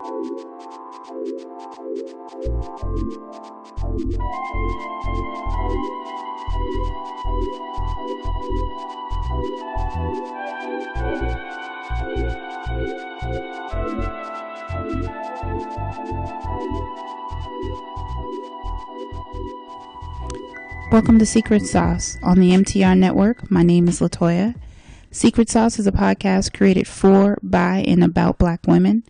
Welcome to Secret Sauce on the MTR Network. My name is Latoya. Secret Sauce is a podcast created for, by, and about Black women.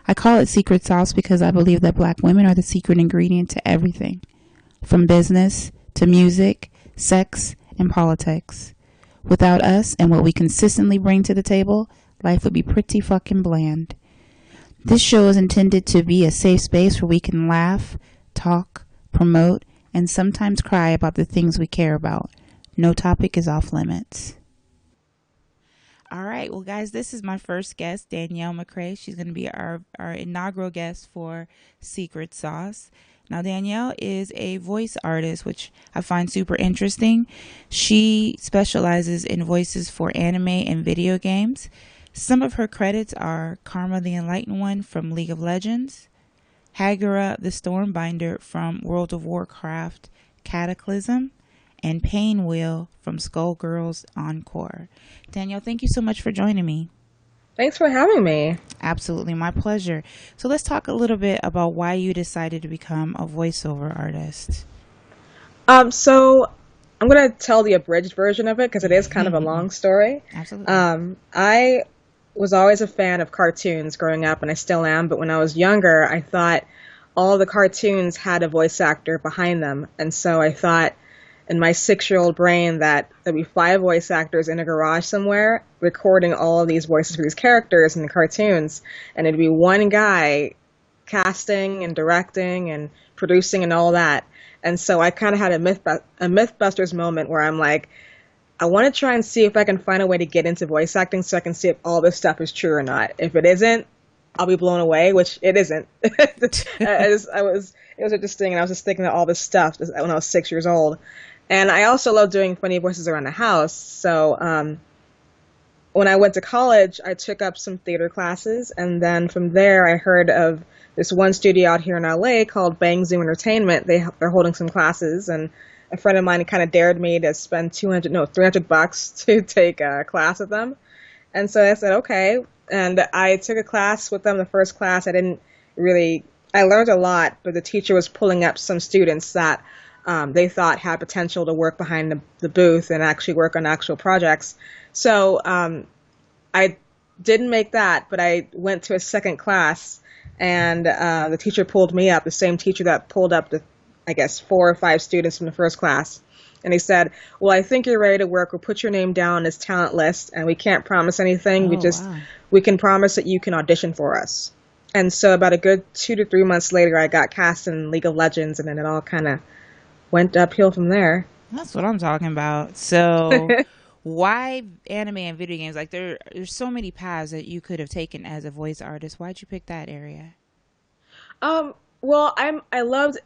I call it Secret Sauce because I believe that Black women are the secret ingredient to everything, from business to music, sex, and politics. Without us and what we consistently bring to the table, life would be pretty fucking bland. This show is intended to be a safe space where we can laugh, talk, promote, and sometimes cry about the things we care about. No topic is off limits. All right, well, guys, this is my first guest, Danielle McRae. She's going to be our inaugural guest for Secret Sauce. Now, Danielle is a voice artist, which I find super interesting. She specializes in voices for anime and video games. Some of her credits are Karma the Enlightened One from League of Legends, Hagura the Stormbinder from World of Warcraft Cataclysm, and Pain Wheel from Skullgirls Encore. Danielle, thank you so much for joining me. Thanks for having me. Absolutely, my pleasure. So let's talk a little bit about why you decided to become a voiceover artist. So I'm going to tell the abridged version of it because it is kind of a long story. Absolutely. I was always a fan of cartoons growing up, and I still am, but when I was younger, I thought all the cartoons had a voice actor behind them, and so I thought in my 6-year-old brain that there'd be 5 voice actors in a garage somewhere recording all of these voices for these characters in the cartoons, and it'd be one guy casting and directing and producing and all that. And so I kind of had a Mythbusters moment where I'm like, I want to try and see if I can find a way to get into voice acting so I can see if all this stuff is true or not. If it isn't, I'll be blown away, which it isn't. It was interesting, and I was just thinking of all this stuff when I was 6 years old. And I also love doing funny voices around the house. So when I went to college, I took up some theater classes, and then from there I heard of this one studio out here in LA called Bang Zoom Entertainment. They're holding some classes, and a friend of mine kind of dared me to spend $300 to take a class with them. And so I said, okay. And I took a class with them. The first class, I learned a lot, but the teacher was pulling up some students that they thought had potential to work behind the booth and actually work on actual projects. So I didn't make that, but I went to a second class, and the teacher pulled me up, the same teacher that pulled up the 4 or 5 students from the first class. And he said, well, I think you're ready to work. We'll put your name down on this talent list, and we can't promise anything. We can promise that you can audition for us. And so about a good 2 to 3 months later, I got cast in League of Legends, and then it all kind of went uphill from there. That's what I'm talking about. So why anime and video games? Like there's so many paths that you could have taken as a voice artist. Why'd you pick that area? Well, I loved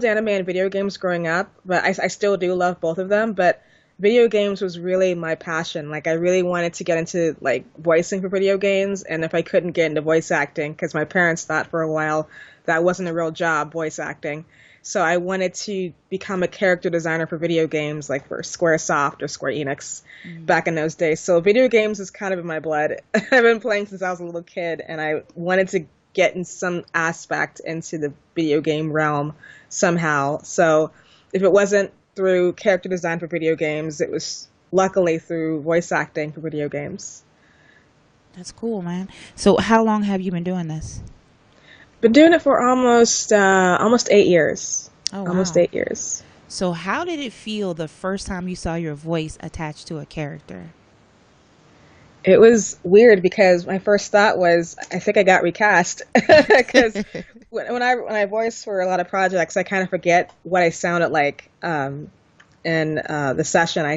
anime and video games growing up, but I still do love both of them. But video games was really my passion. Like I really wanted to get into like voicing for video games, and if I couldn't get into voice acting, because my parents thought for a while that wasn't a real job, voice acting. So I wanted to become a character designer for video games, like for Squaresoft or Square Enix back in those days. So video games is kind of in my blood. I've been playing since I was a little kid, and I wanted to get in some aspect into the video game realm somehow. So if it wasn't through character design for video games, it was luckily through voice acting for video games. That's cool, man. So how long have you been doing this? Been doing it for almost 8 years. Oh, wow. Almost 8 years. So how did it feel the first time you saw your voice attached to a character? It was weird because my first thought was, I think I got recast. Because when I voice for a lot of projects, I kind of forget what I sounded like in the session. I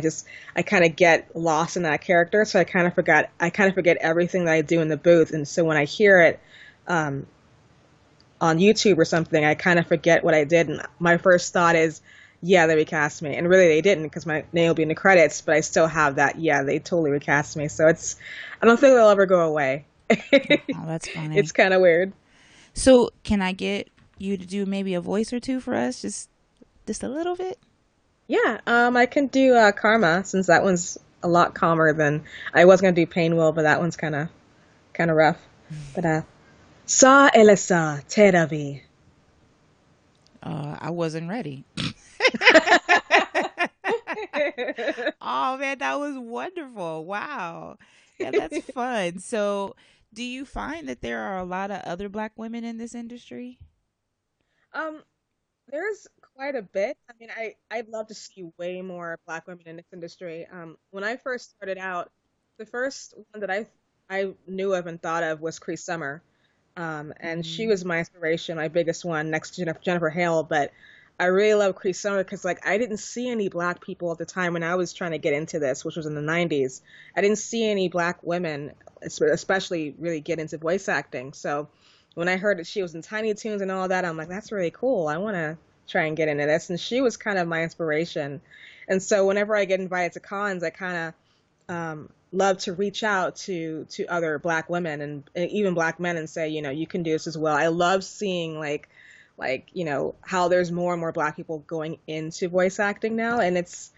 kind of get lost in that character, so I kind of forget everything that I do in the booth. And so when I hear it on YouTube or something, I kind of forget what I did. And my first thought is, yeah, they recast me. And really they didn't, because my name will be in the credits, but I still have that, yeah, they totally recast me. So I don't think they'll ever go away. Oh, that's funny. It's kind of weird. So can I get you to do maybe a voice or two for us? Just a little bit? Yeah, I can do Karma since that one's a lot calmer than I was gonna do Pain Will, but that one's kind of rough. But Sa Elisa Teravi. I wasn't ready. Oh man, that was wonderful. Wow. Yeah, that's fun. So, do you find that there are a lot of other black women in this industry? um, there's quite a bit. I mean, I'd love to see way more Black women in this industry. When I first started out, the first one that I knew of and thought of was Cree Summer. And she Mm, was my inspiration, my biggest one next to Jennifer Hale. But I really love Cree Summer because like I didn't see any Black people at the time when I was trying to get into this, which was in the 90s. I didn't see any Black women, especially really get into voice acting. So when I heard that she was in Tiny Toons and all that, I'm like, that's really cool. I want to try and get into this. And she was kind of my inspiration. And so whenever I get invited to cons, I kind of love to reach out to other Black women and even Black men and say, you can do this as well. I love seeing how there's more and more Black people going into voice acting now, and it's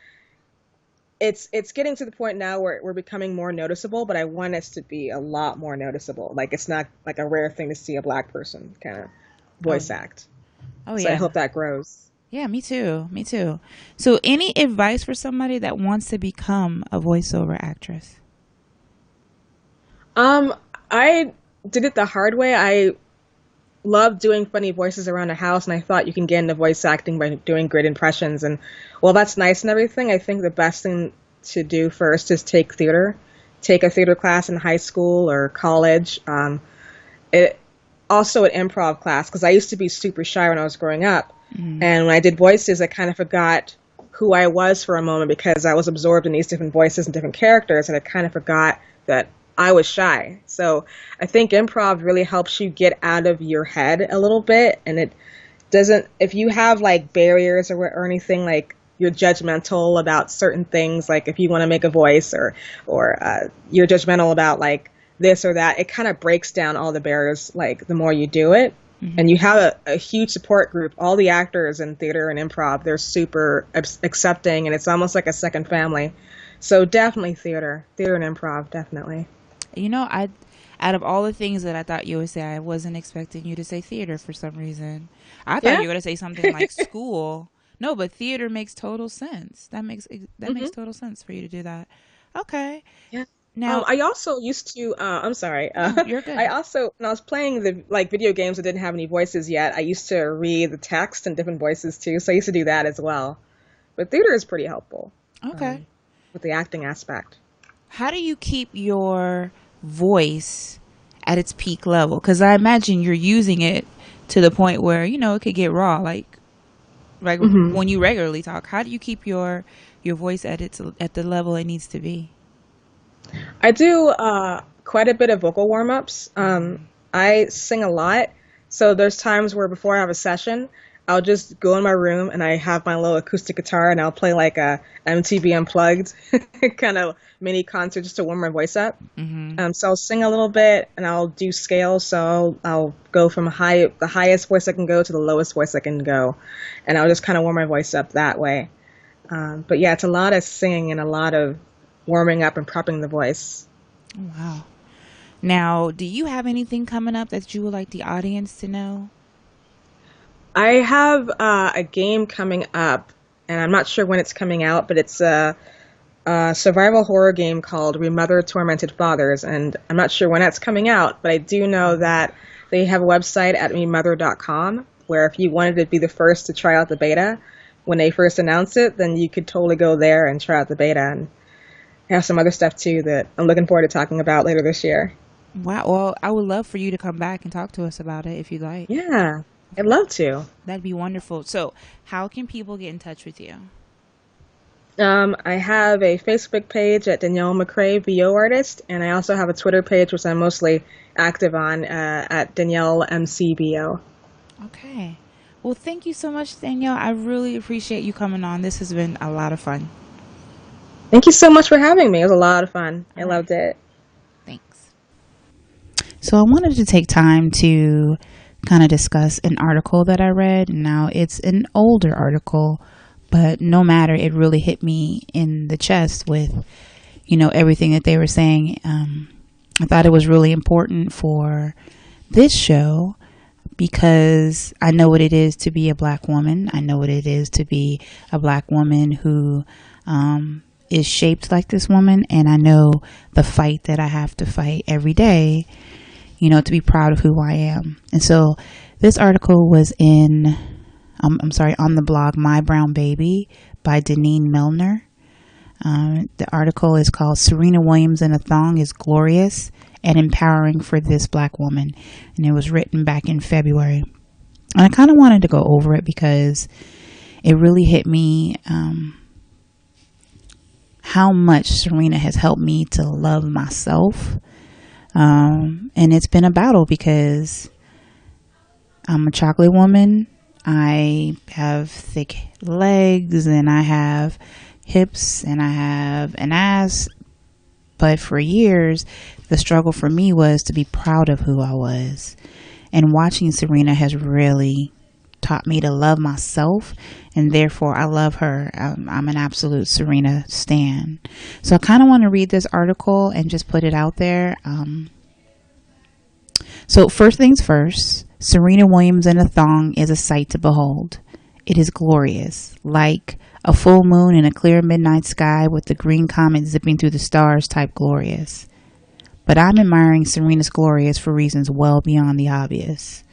getting to the point now where we're becoming more noticeable, but I want us to be a lot more noticeable. Like it's not like a rare thing to see a Black person kind of oh, voice act. oh So I yeah. hope that grows. Yeah, me too. Me too. So, any advice for somebody that wants to become a voiceover actress? Um, I did it the hard way. I love doing funny voices around the house, and I thought you can get into voice acting by doing great impressions. And well, that's nice and everything. I think the best thing to do first is take theater, take a theater class in high school or college. It also an improv class because I used to be super shy when I was growing up, Mm, and when I did voices, I kind of forgot who I was for a moment because I was absorbed in these different voices and different characters, and I kind of forgot that I was shy. So I think improv really helps you get out of your head a little bit, and it doesn't, if you have like barriers or anything, like you're judgmental about certain things, like if you want to make a voice or you're judgmental about like this or that, it kind of breaks down all the barriers like the more you do it. mhm. And you have a huge support group. All the actors in theater and improv, they're super accepting, and it's almost like a second family. So definitely theater and improv, definitely. I out of all the things that I thought you would say, I wasn't expecting you to say theater for some reason. I thought Yeah. you were going to say something like school. No, but theater makes total sense. That makes hmm total sense for you to do that. Okay. Yeah. Now, I also used to. I'm sorry. no, you're I good. also, when I was playing the like video games that didn't have any voices yet, I used to read the text in different voices too. So I used to do that as well. But theater is pretty helpful Okay. um, with the acting aspect. How do you keep your voice at its peak level? Because I imagine you're using it to the point where it could get raw, like hmm when you regularly talk. How do you keep your voice at the level it needs to be? I do quite a bit of vocal warm-ups. I sing a lot, so there's times where before I have a session, I'll just go in my room and I have my little acoustic guitar and I'll play like a MTV Unplugged kind of mini concert just to warm my voice up. Mm-hmm. So I'll sing a little bit and I'll do scales. So I'll go from the highest voice I can go to the lowest voice I can go, and I'll just kind of warm my voice up that way. But yeah, it's a lot of singing and a lot of warming up and prepping the voice. Oh, wow. Now, do you have anything coming up that you would like the audience to know? I have a game coming up, and I'm not sure when it's coming out, but it's a survival horror game called Remother Tormented Fathers, and I'm not sure when that's coming out, but I do know that they have a website at remother.com where if you wanted to be the first to try out the beta when they first announced it, then you could totally go there and try out the beta. And I have some other stuff too that I'm looking forward to talking about later this year. Wow. Well, I would love for you to come back and talk to us about it if you'd like. Yeah, I'd love to. That'd be wonderful. So, how can people get in touch with you? I have a Facebook page at Danielle McRae, VO artist, and I also have a Twitter page, which I'm mostly active on at Danielle MCVO. Okay. Well, thank you so much, Danielle. I really appreciate you coming on. This has been a lot of fun. Thank you so much for having me. It was a lot of fun. I All right. loved it. Thanks. So, I wanted to take time to kind of discuss an article that I read. Now, it's an older article, but no matter, it really hit me in the chest with, everything that they were saying. I thought it was really important for this show because I know what it is to be a Black woman. I know what it is to be a Black woman who is shaped like this woman. And I know the fight that I have to fight every day, to be proud of who I am. And so this article was on the blog My Brown Baby by Deneen Milner. The article is called Serena Williams in a Thong is Glorious and Empowering for This Black Woman. And it was written back in February. And I kind of wanted to go over it because it really hit me how much Serena has helped me to love myself. And it's been a battle because I'm a chocolate woman. I have thick legs and I have hips and I have an ass. But for years, the struggle for me was to be proud of who I was. And watching Serena has really taught me to love myself, and therefore I love her. I'm an absolute Serena stan. So I kind of want to read this article and just put it out there. So first things first, Serena Williams in a thong is a sight to behold. It is glorious, like a full moon in a clear midnight sky with the green comet zipping through the stars type glorious. But I'm admiring Serena's glorious for reasons well beyond the obvious.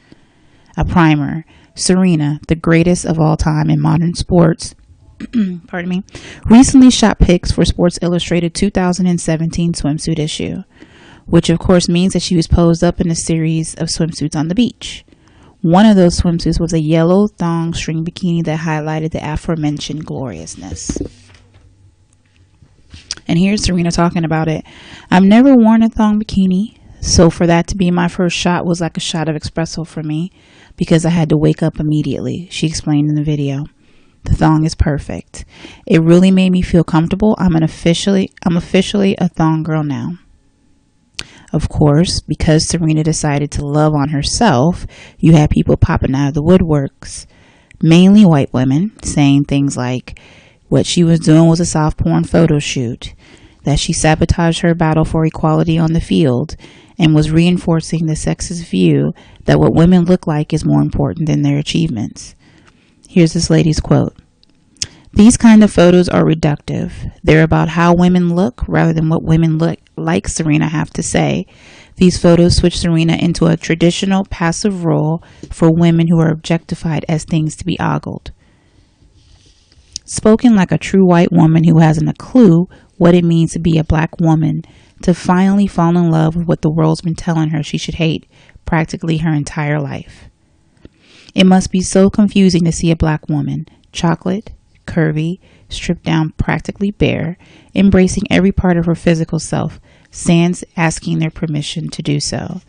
A primer. Serena, the greatest of all time in modern sports, pardon me, recently shot pics for Sports Illustrated 2017 swimsuit issue, which of course means that she was posed up in a series of swimsuits on the beach. One of those swimsuits was a yellow thong string bikini that highlighted the aforementioned gloriousness. And here's Serena talking about it. I've never worn a thong bikini, so for that to be my first shot was like a shot of espresso for me because I had to wake up immediately, she explained in the video. The thong is perfect. It really made me feel comfortable. I'm officially a thong girl now. Of course, because Serena decided to love on herself, you had people popping out of the woodworks, mainly white women, saying things like what she was doing was a soft porn photo shoot, that she sabotaged her battle for equality on the field, and was reinforcing the sexist view that what women look like is more important than their achievements. Here's this lady's quote. These kind of photos are reductive. They're about how women look rather than what women look like Serena have to say. These photos switch Serena into a traditional passive role for women who are objectified as things to be ogled. Spoken like a true white woman who hasn't a clue what it means to be a black woman, to finally fall in love with what the world's been telling her she should hate practically her entire life. It must be so confusing to see a black woman, chocolate, curvy, stripped down, practically bare, embracing every part of her physical self, sans asking their permission to do so.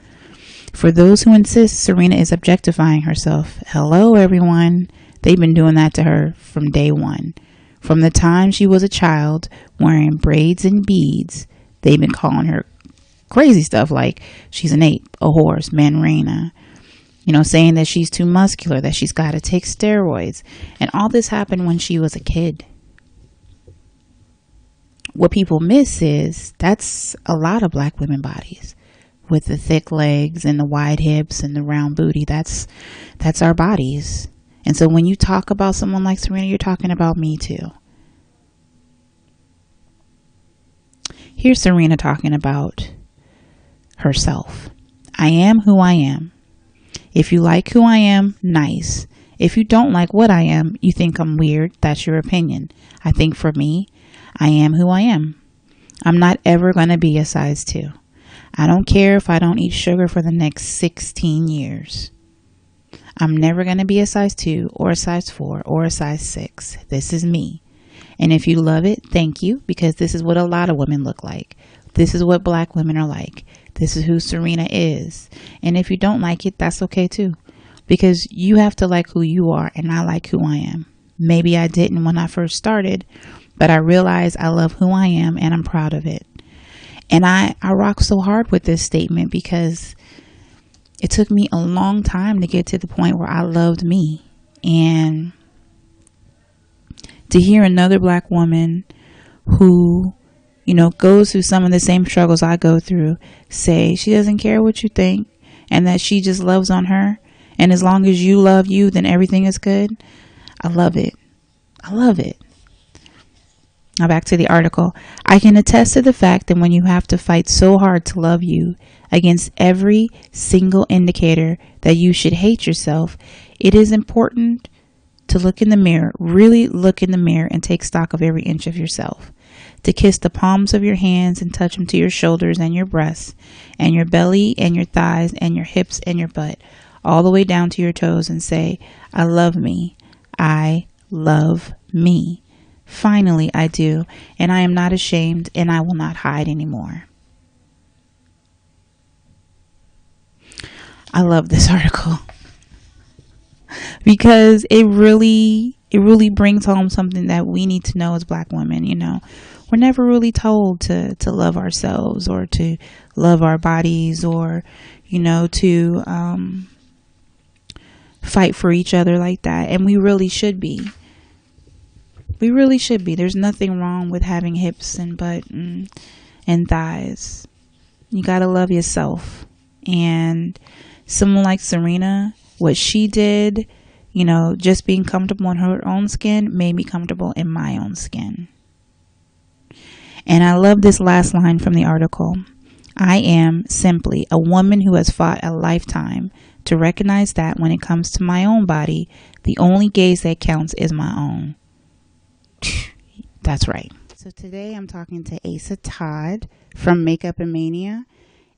For those who insist Serena is objectifying herself, hello everyone, they've been doing that to her from day one. From the time she was a child, wearing braids and beads, they've been calling her crazy stuff like she's an ape, a horse, manrena, saying that she's too muscular, that she's got to take steroids. And all this happened when she was a kid. What people miss is that's a lot of black women bodies with the thick legs and the wide hips and the round booty. That's our bodies. And so when you talk about someone like Serena, you're talking about me too. Here's Serena talking about herself. I am who I am. If you like who I am, nice. If you don't like what I am, you think I'm weird, that's your opinion. I think for me, I am who I am. I'm not ever going to be a size 2. I don't care if I don't eat sugar for the next 16 years. I'm never going to be a size 2 or a size 4 or a size 6. This is me. And if you love it, thank you, because this is what a lot of women look like. This is what black women are like. This is who Serena is. And if you don't like it, that's okay too. Because you have to like who you are, and I like who I am. Maybe I didn't when I first started, but I realized I love who I am and I'm proud of it. And I rock so hard with this statement because it took me a long time to get to the point where I loved me. And to hear another black woman who, goes through some of the same struggles I go through say she doesn't care what you think and that she just loves on her. And as long as you love you, then everything is good. I love it. I love it. Now back to the article. I can attest to the fact that when you have to fight so hard to love you against every single indicator that you should hate yourself, it is important to look in the mirror, really look in the mirror and take stock of every inch of yourself. To kiss the palms of your hands and touch them to your shoulders and your breasts and your belly and your thighs and your hips and your butt, all the way down to your toes and say, I love me. I love me. Finally, I do, and I am not ashamed, and I will not hide anymore. I love this article because it really brings home something that we need to know as black women. We're never really told to love ourselves or to love our bodies or, to fight for each other like that. And we really should be. We really should be. There's nothing wrong with having hips and butt and thighs. You gotta love yourself. And someone like Serena, what she did, just being comfortable in her own skin made me comfortable in my own skin. And I love this last line from the article. I am simply a woman who has fought a lifetime to recognize that when it comes to my own body, the only gaze that counts is my own. That's right. So today I'm talking to Asa Todd from Makeup and Mania,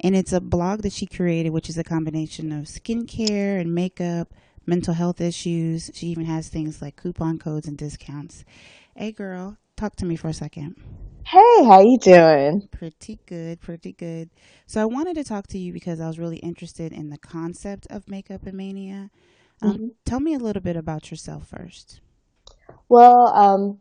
and it's a blog that she created, which is a combination of skincare and makeup, mental health issues. She even has things like coupon codes and discounts. Hey girl, talk to me for a second. Hey, how you doing? Pretty good, pretty good. So I wanted to talk to you because I was really interested in the concept of Makeup and Mania. Tell me a little bit about yourself first. Well, I'm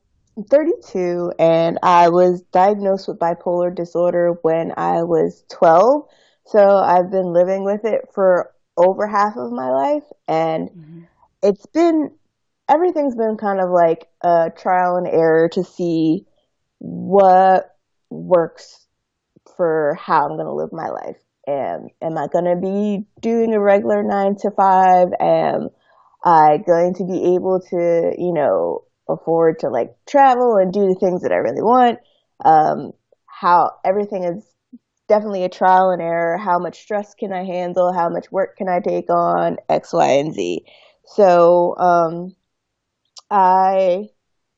32 and I was diagnosed with bipolar disorder when I was 12. So I've been living with it for over half of my life, and it's been, everything's been kind of like a trial and error to see what works for how I'm going to live my life. And am I going to be doing a regular 9 to 5? Am I going to be able to, afford to like travel and do the things that I really want? How everything is definitely a trial and error. How much stress can I handle? How much work can I take on? X, Y, and Z. So,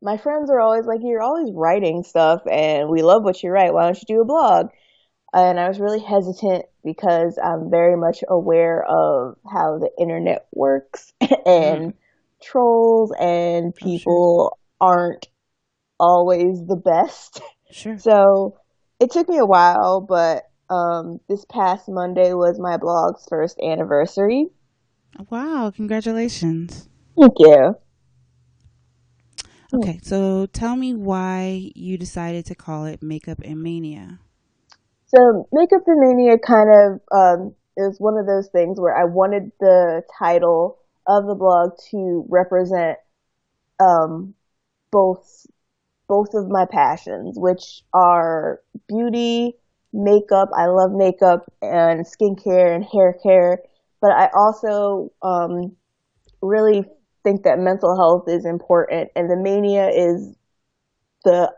my friends are always like, you're always writing stuff and we love what you write. Why don't you do a blog? And I was really hesitant because I'm very much aware of how the internet works and trolls and people aren't always the best. Sure. So it took me a while, but this past Monday was my blog's first anniversary. Wow, congratulations. Thank you. Okay, so tell me why you decided to call it Makeup and Mania. So Makeup and Mania kind of is one of those things where I wanted the title of the blog to represent both of my passions, which are beauty, makeup. I love makeup and skincare and hair care, but I also really think that mental health is important, and the mania is the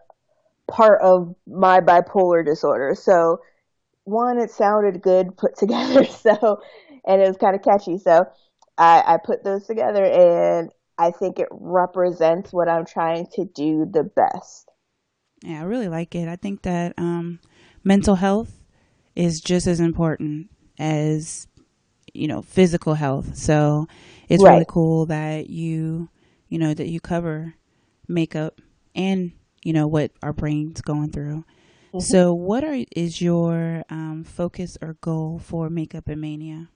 part of my bipolar disorder. So one, it sounded good put together, and it was kind of catchy. So I put those together, and I think it represents what I'm trying to do the best. Yeah, I really like it. I think that mental health is just as important as, physical health. So it's really cool that you cover makeup and, what our brain's going through. So what is your focus or goal for Makeup and Mania?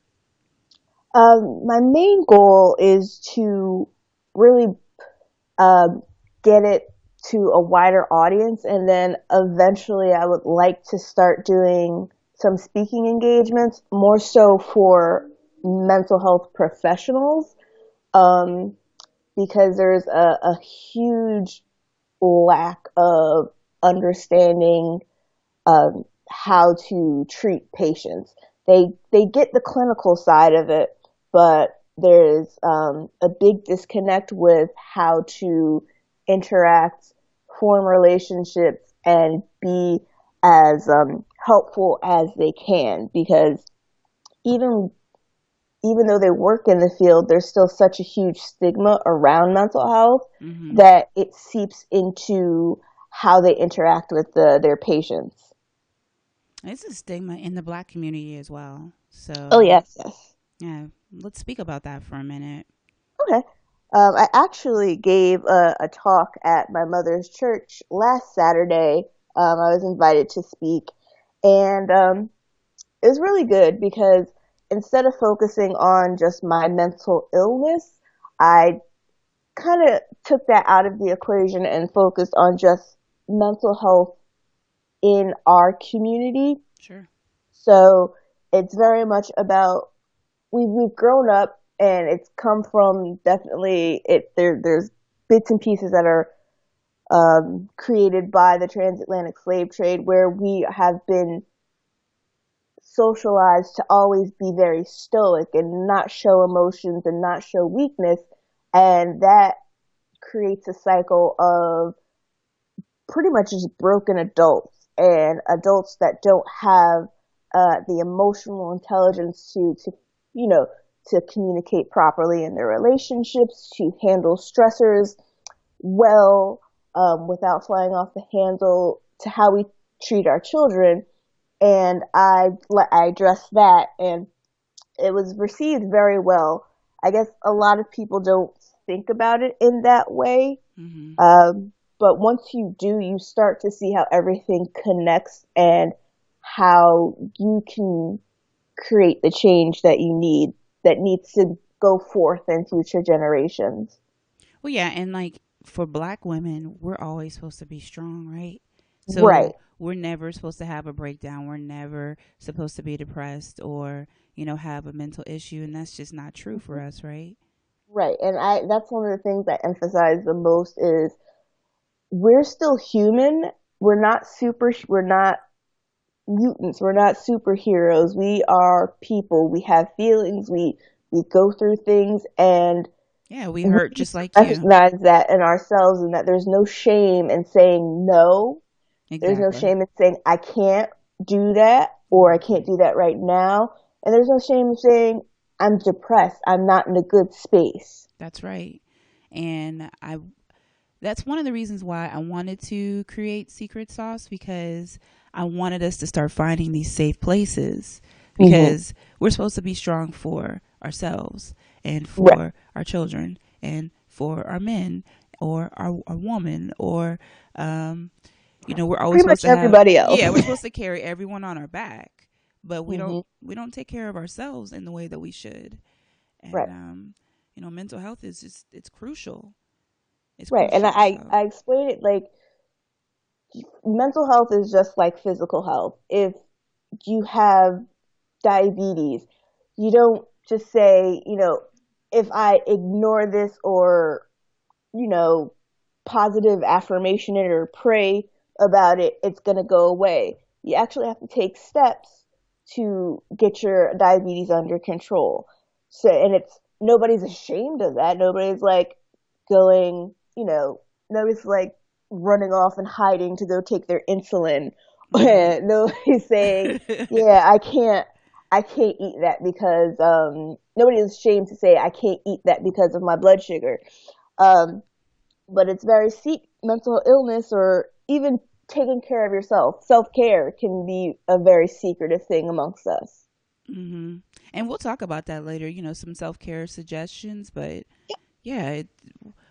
My main goal is to really get it to a wider audience, and then eventually I would like to start doing some speaking engagements, more so for mental health professionals, um, because there's a huge lack of understanding how to treat patients. They get the clinical side of it, but there's a big disconnect with how to interact, form relationships, and be as helpful as they can. Because even even though they work in the field, there's still such a huge stigma around mental health Mm-hmm. that it seeps into how they interact with their patients. It's a stigma in the black community as well. Oh, So, yes, yes. yeah, let's speak about that for a minute. Okay. I actually gave a talk at my mother's church last Saturday. I was invited to speak, and it was really good because instead of focusing on just my mental illness, I kind of took that out of the equation and focused on just mental health in our community. Sure. So it's very much about we've grown up and it's come from definitely there's bits and pieces that are created by the transatlantic slave trade where we have been socialized to always be very stoic and not show emotions and not show weakness, and that creates a cycle of pretty much just broken adults and adults that don't have the emotional intelligence to you know to communicate properly in their relationships, to handle stressors well, without flying off the handle, to how we treat our children. And I addressed that, and it was received very well. I guess a lot of people don't think about it in that way, Mm-hmm. but once you do, you start to see how everything connects and how you can create the change that you need, that needs to go forth in future generations. Well, yeah, and like for black women, we're always supposed to be strong, right? Right, So we're never supposed to have a breakdown. We're never supposed to be depressed or, have a mental issue. And that's just not true for us, right? right. And that's one of the things I emphasize the most is we're still human. We're not mutants. We're not superheroes. We are people. We have feelings. We go through things, and Yeah, we we hurt need just to like you. recognize that in ourselves, and that there's no shame in saying no. There's no Exactly. shame in saying I can't do that or I can't do that right now. And there's no shame in saying I'm depressed. I'm not in a good space. That's right. And that's one of the reasons why I wanted to create Secret Sauce, because I wanted us to start finding these safe places, Mm-hmm. because we're supposed to be strong for ourselves and Right. for our children and for our men or our woman, or we're always Pretty supposed much to have, everybody else. yeah, we're supposed to carry everyone on our back, but we don't Hmm. we don't take care of ourselves in the way that we should. And Right. mental health is just, it's crucial. It's Right. And crucial. So I explain it like mental health is just like physical health. If you have diabetes, you don't just say, if I ignore this or, you know, positive affirmation it or pray about it, it's going to go away. You actually have to take steps to get your diabetes under control. So, and it's nobody's ashamed of that. Nobody's like going, nobody's like running off and hiding to go take their insulin. right. Nobody's saying, yeah, I can't eat that because nobody is ashamed to say I can't eat that because of my blood sugar. Um, but it's very mental illness or even taking care of yourself. Self-care can be a very secretive thing amongst us. hmm And we'll talk about that later, some self care suggestions. But yeah,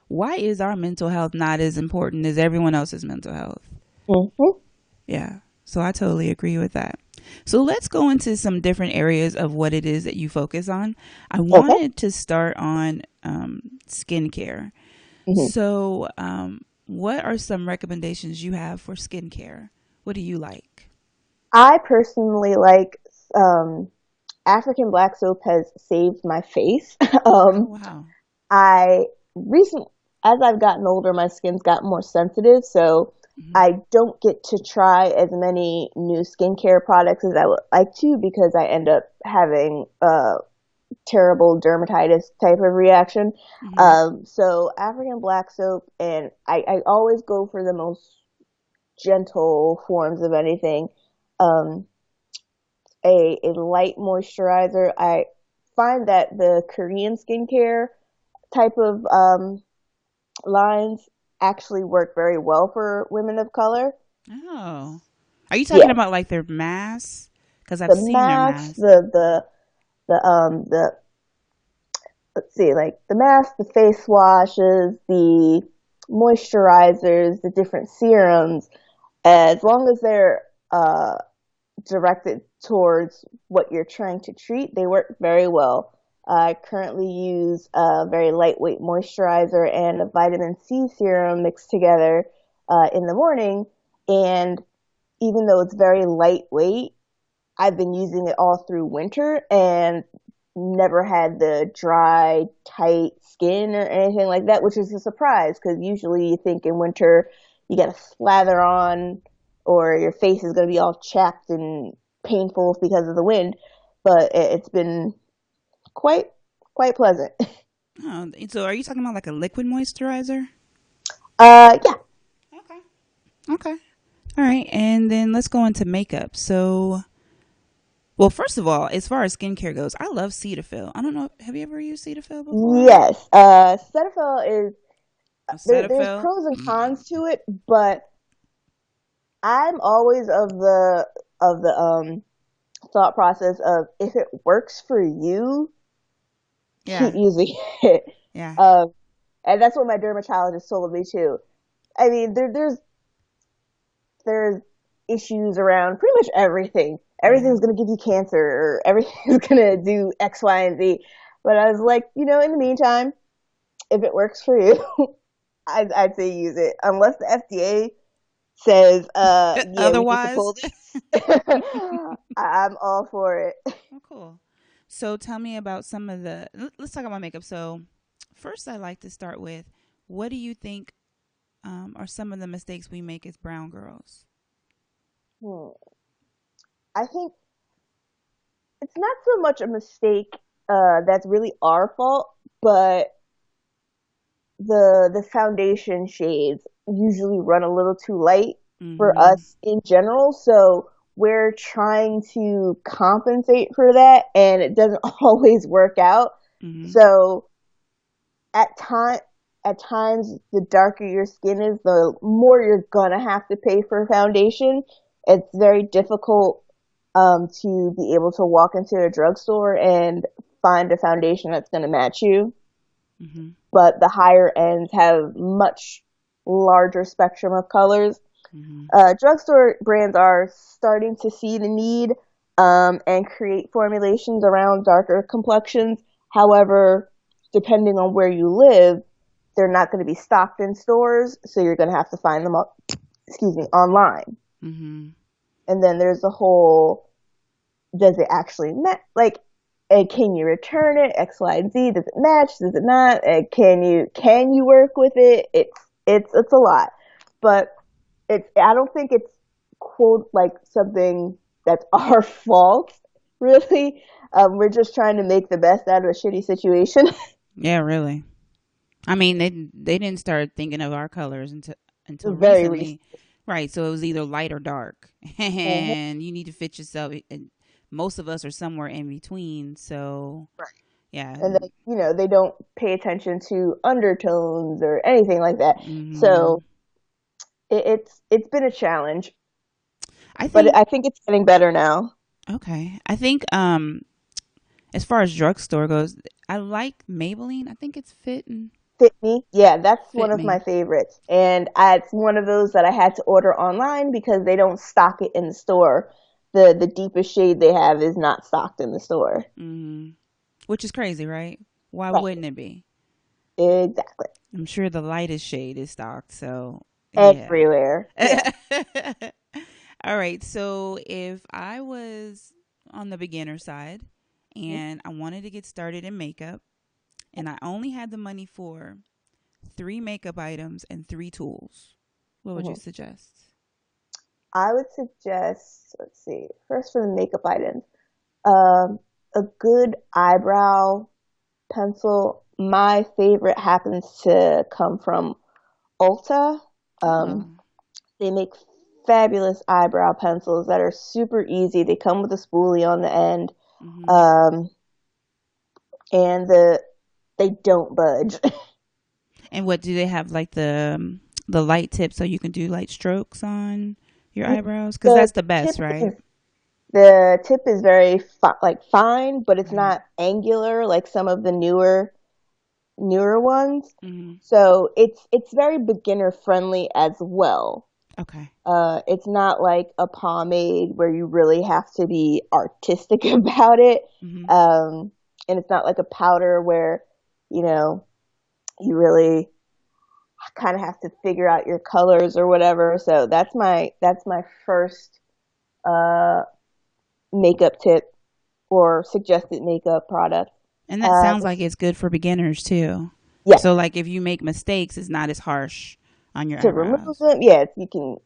why is our mental health not as important as everyone else's mental health? Mm-hmm. Yeah. So I totally agree with that. So let's go into some different areas of what it is that you focus on. I Okay. wanted to start on skincare. Mm-hmm. So, what are some recommendations you have for skincare? What do you like? I personally like um, African black soap has saved my face. Oh, wow. I recent as I've gotten older, my skin's gotten more sensitive, so Hmm. I don't get to try as many new skincare products as I would like to because I end up having terrible dermatitis type of reaction. Hmm. So African black soap, and I always go for the most gentle forms of anything. Um, a light moisturizer. I find that the Korean skincare type of lines actually work very well for women of color. Oh. Are you talking Yeah, about like their masks? Because I've the seen their masks, masks. the let's see, like the masks, the face washes, the moisturizers, the different serums, as long as they're directed towards what you're trying to treat, they work very well. I currently use a very lightweight moisturizer and a vitamin C serum mixed together in the morning. And even though it's very lightweight, I've been using it all through winter and never had the dry, tight skin or anything like that, which is a surprise because usually you think in winter you got to slather on or your face is going to be all chapped and painful because of the wind. But it's been quite quite pleasant. Oh, so are you talking about like a liquid moisturizer? Yeah. Okay. Okay. All right. And then let's go into makeup. So, well, first of all, as far as skincare goes, I love Cetaphil. I don't know. Have you ever used Cetaphil before? Yes. Cetaphil is A there's Cetaphil? pros and cons to it, but I'm always of the thought process of if it works for you, keep Yeah. using it. Yeah. Um, and that's what my dermatologist told me too. I mean, there's issues around pretty much everything. Yeah. Everything's gonna give you cancer, or everything's gonna do X, Y, and Z. But I was like, in the meantime, if it works for you, I'd say use it. Unless the FDA says, yeah, we need to Otherwise, pull this, I'm all for it. oh, cool. So tell me about some of the. Let's talk about makeup. So first, I'd like to start with what do you think are some of the mistakes we make as brown girls? Hmm. I think it's not so much a mistake that's really our fault, but the foundation shades usually run a little too light for Mm-hmm. us in general. So we're trying to compensate for that, and it doesn't always work out. Mm-hmm. So at time at times the darker your skin is, the more you're gonna have to pay for foundation. It's very difficult to be able to walk into a drugstore and find a foundation that's going to match you. Mm-hmm. But the higher ends have much larger spectrum of colors. Mm-hmm. Drugstore brands are starting to see the need and create formulations around darker complexions. However, depending on where you live, they're not going to be stocked in stores, so you're going to have to find them online. Mm-hmm. And then there's the whole, does it actually match? Like, can you return it? X, Y, and Z. Does it match? Does it not? Can you work with it? It's a lot, but I don't think it's quote like something that's our fault. Really, we're just trying to make the best out of a shitty situation. Yeah, really. I mean, they didn't start thinking of our colors until Very recent. recently, right? So it was either light or dark, Mhm. and you need to fit yourself. And most of us are somewhere in between. So Right. yeah. And then they don't pay attention to undertones or anything like that. Hmm. So it's been a challenge, I but think I think it's getting better now. okay. I think as far as drugstore goes, I like Maybelline. I think it's Fit Me, yeah, that's one fit of my me. favorites, and it's one of those that I had to order online because they don't stock it in the store. The deepest shade they have is not stocked in the store. Hmm. Which is crazy, right? Why Right. wouldn't it be? Exactly. I'm sure the lightest shade is stocked. So yeah. Everywhere. Yeah. All right. So if I was on the beginner side and I wanted to get started in makeup, and I only had the money for 3 makeup items and 3 tools. What would you suggest? I would suggest, let's see, first for the makeup items, a good eyebrow pencil. My favorite happens to come from Ulta. They make fabulous eyebrow pencils that are super easy. They come with a spoolie on the end, and they don't budge. And what do they have, like the light tip so you can do light strokes on your eyebrows? Because that's the best, right? The tip is very fine, but it's not angular like some of the newer ones. So it's very beginner friendly as well. Okay. It's not like a pomade where you really have to be artistic about it. And it's not like a powder where, you know, you really kind of have to figure out your colors or whatever. So that's my first makeup tip or suggested makeup product. And that sounds like it's good for beginners too. Yeah. So like if you make mistakes, it's not as harsh on your to eyebrows. remove them. Yeah, you can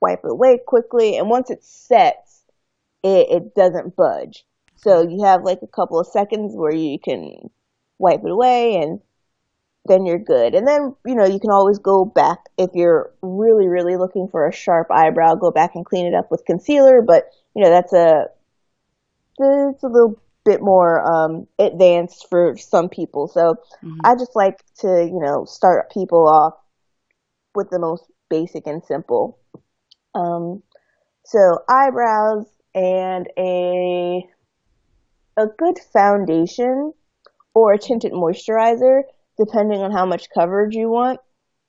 wipe it away quickly, and once it sets, it doesn't budge. So you have like a couple of seconds where you can wipe it away, and then you're good. And then, you know, you can always go back if you're really, really looking for a sharp eyebrow, go back and clean it up with concealer. But, you know, it's a little bit more advanced for some people. So I just like to, you know, start people off with the most basic and simple. So eyebrows and a good foundation or a tinted moisturizer, depending on how much coverage you want.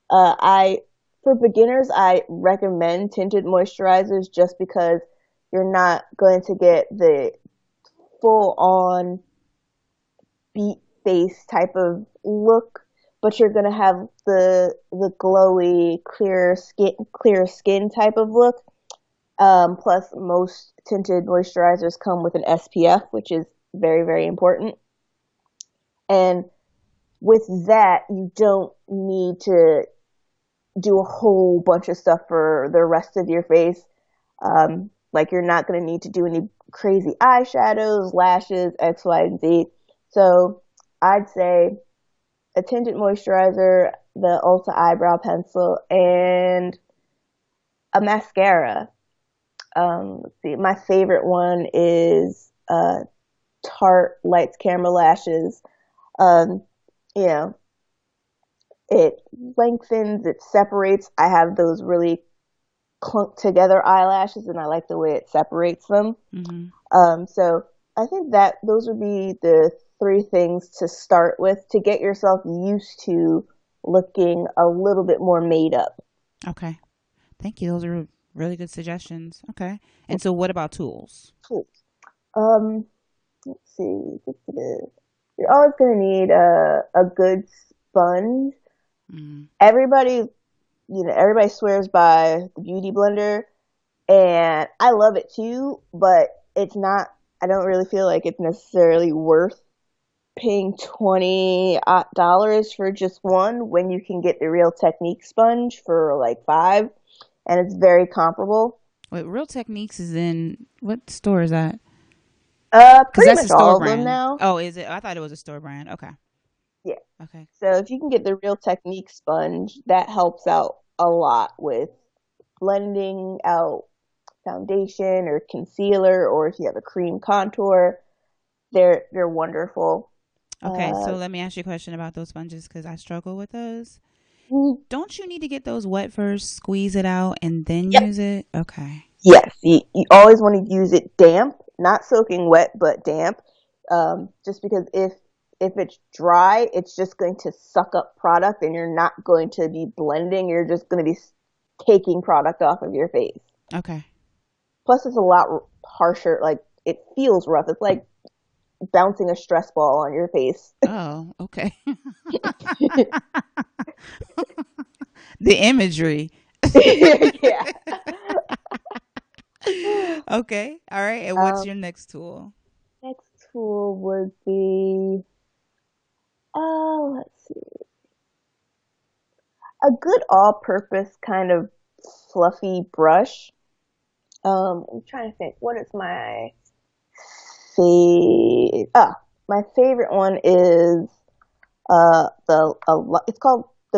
For beginners, I recommend tinted moisturizers just because you're not going to get the full-on beat face type of look, but you're going to have the glowy, clear skin type of look. Plus, most tinted moisturizers come with an SPF, which is very, very important. And with that, you don't need to do a whole bunch of stuff for the rest of your face. Like you're not going to need to do any crazy eyeshadows, lashes, X, Y, and Z. So I'd say a tinted moisturizer, the Ulta eyebrow pencil, and a mascara. Let's see. My favorite one is Tarte Lights Camera Lashes. You know, it lengthens, it separates. I have those really clumped together eyelashes, and I like the way it separates them. So I think that those would be the 3 things to start with to get yourself used to looking a little bit more made up. Okay. Thank you. Those are really good suggestions. Okay. And so what about tools? Let's see. You're always going to need a good sponge. Everybody swears by the Beauty Blender, and I love it too, but I don't really feel like it's necessarily worth paying $20 for just one when you can get the Real Technique sponge for like $5, and it's very comparable. Wait, Real Techniques is in what store is that? Pretty much all of them now. Oh, is it? I thought it was a store brand. Okay. Yeah. Okay. So if you can get the Real Technique sponge, that helps out a lot with blending out foundation or concealer, or if you have a cream contour, they're wonderful. Okay, so let me ask you a question about those sponges because I struggle with those. Don't you need to get those wet first, squeeze it out, and then use it? Okay. Yes, you always want to use it damp, not soaking wet, but damp. Just because if it's dry, it's just going to suck up product, and you're not going to be blending. You're just going to be taking product off of your face. Okay. Plus, it's a lot harsher. Like, it feels rough. It's like bouncing a stress ball on your face. Oh, okay. The imagery. Yeah. Okay. All right. And what's your next tool? Next tool would be, let's see, a good all-purpose kind of fluffy brush. I'm trying to think, what is my favorite? My favorite one is the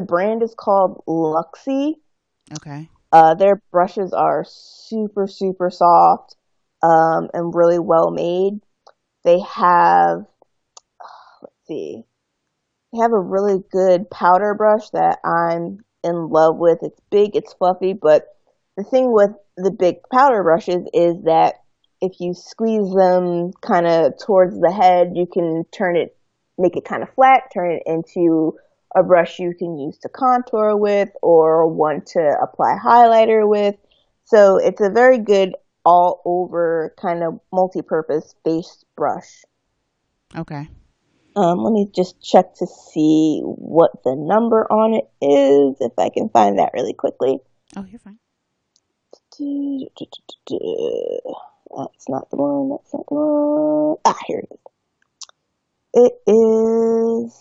brand is called Luxie. Okay. Their brushes are super, super soft, and really well made. They have, let's see, they have a really good powder brush that I'm in love with. It's big, it's fluffy, but the thing with the big powder brushes is that if you squeeze them kind of towards the head, you can make it kind of flat, turn it into a brush you can use to contour with or one to apply highlighter with. So it's a very good all over kind of multi-purpose face brush. Okay. Let me just check to see what the number on it is, if I can find that really quickly. Oh, you're fine. That's not the one. That's not the one. Here it is. It is